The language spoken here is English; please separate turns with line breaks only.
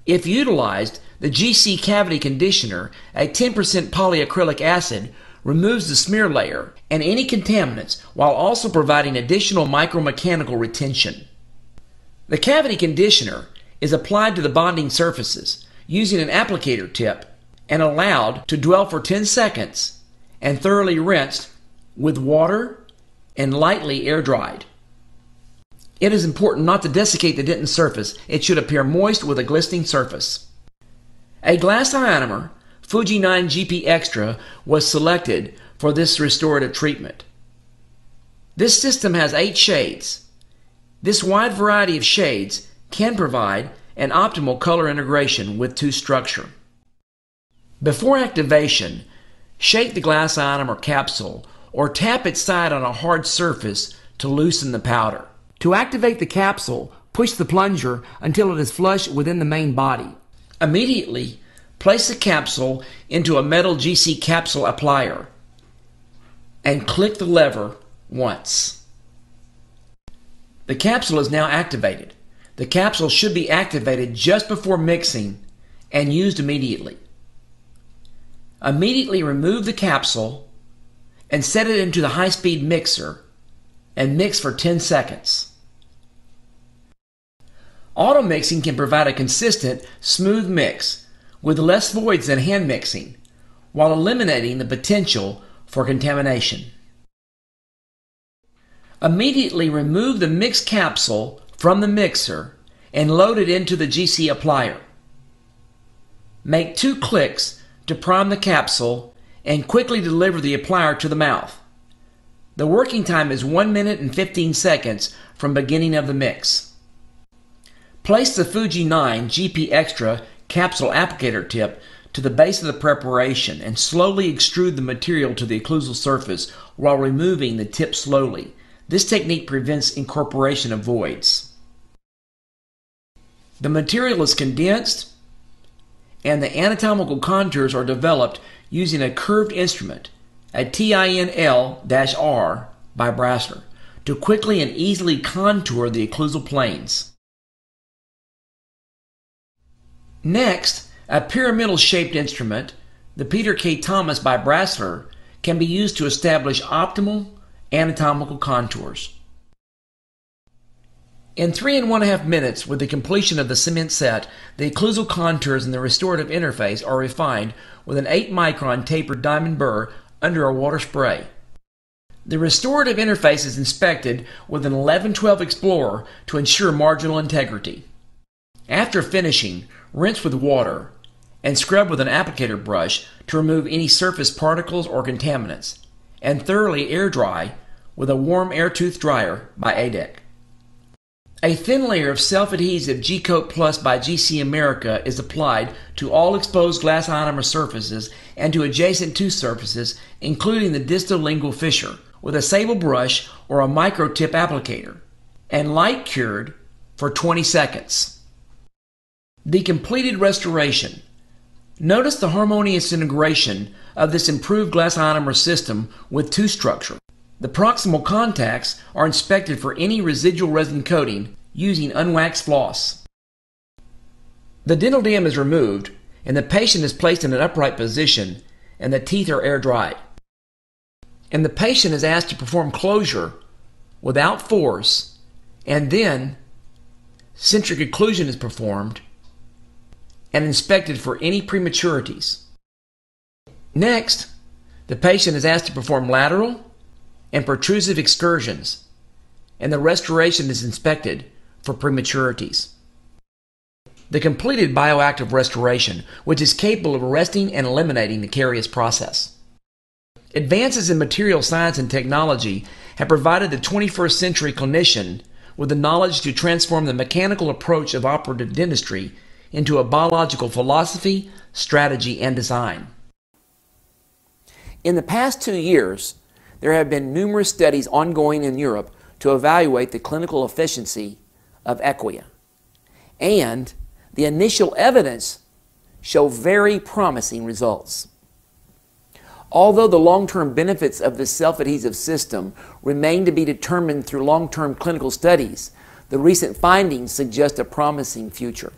If utilized, the GC cavity conditioner at 10% polyacrylic acid removes the smear layer and any contaminants while also providing additional micromechanical retention. The cavity conditioner is applied to the bonding surfaces using an applicator tip and allowed to dwell for 10 seconds and thoroughly rinsed with water and lightly air dried. It is important not to desiccate the dentin surface. It should appear moist with a glistening surface. A glass ionomer, Fuji 9 GP Extra, was selected for this restorative treatment. This system has 8 shades. This wide variety of shades can provide an optimal color integration with tooth structure. Before activation, shake the glass ionomer capsule or tap its side on a hard surface to loosen the powder. To activate the capsule, push the plunger until it is flush within the main body. Immediately, place the capsule into a metal GC capsule applier and click the lever once. The capsule is now activated. The capsule should be activated just before mixing and used immediately. Immediately remove the capsule and set it into the high-speed mixer and mix for 10 seconds. Auto mixing can provide a consistent, smooth mix with less voids than hand mixing, while eliminating the potential for contamination. Immediately remove the mixed capsule from the mixer and load it into the GC applier. Make 2 clicks to prime the capsule and quickly deliver the applier to the mouth. The working time is 1 minute and 15 seconds from beginning of the mix. Place the Fuji 9 GP Extra capsule applicator tip to the base of the preparation and slowly extrude the material to the occlusal surface while removing the tip slowly. This technique prevents incorporation of voids. The material is condensed and the anatomical contours are developed using a curved instrument, a TINL-R by Brasseler, to quickly and easily contour the occlusal planes. Next, a pyramidal-shaped instrument, the Peter K. Thomas by Brasseler, can be used to establish optimal anatomical contours. In 3.5 minutes, with the completion of the cement set, the occlusal contours in the restorative interface are refined with an 8-micron tapered diamond burr under a water spray. The restorative interface is inspected with an 1112 Explorer to ensure marginal integrity. After finishing, rinse with water and scrub with an applicator brush to remove any surface particles or contaminants, and thoroughly air dry with a warm air tooth dryer by ADEC. A thin layer of self-adhesive G-Coat Plus by GC America is applied to all exposed glass ionomer surfaces and to adjacent tooth surfaces, including the distal lingual fissure, with a sable brush or a micro-tip applicator, and light cured for 20 seconds. The completed restoration. Notice the harmonious integration of this improved glass ionomer system with tooth structure. The proximal contacts are inspected for any residual resin coating using unwaxed floss. The dental dam is removed and the patient is placed in an upright position and the teeth are air dried. And the patient is asked to perform closure without force, and then centric occlusion is performed and inspected for any prematurities. Next, the patient is asked to perform lateral and protrusive excursions, and the restoration is inspected for prematurities. The completed bioactive restoration, which is capable of arresting and eliminating the caries process. Advances in material science and technology have provided the 21st century clinician with the knowledge to transform the mechanical approach of operative dentistry into a biological philosophy, strategy, and design. In the past 2 years, there have been numerous studies ongoing in Europe to evaluate the clinical efficiency of EQUIA, and the initial evidence show very promising results. Although the long-term benefits of this self-adhesive system remain to be determined through long-term clinical studies, the recent findings suggest a promising future.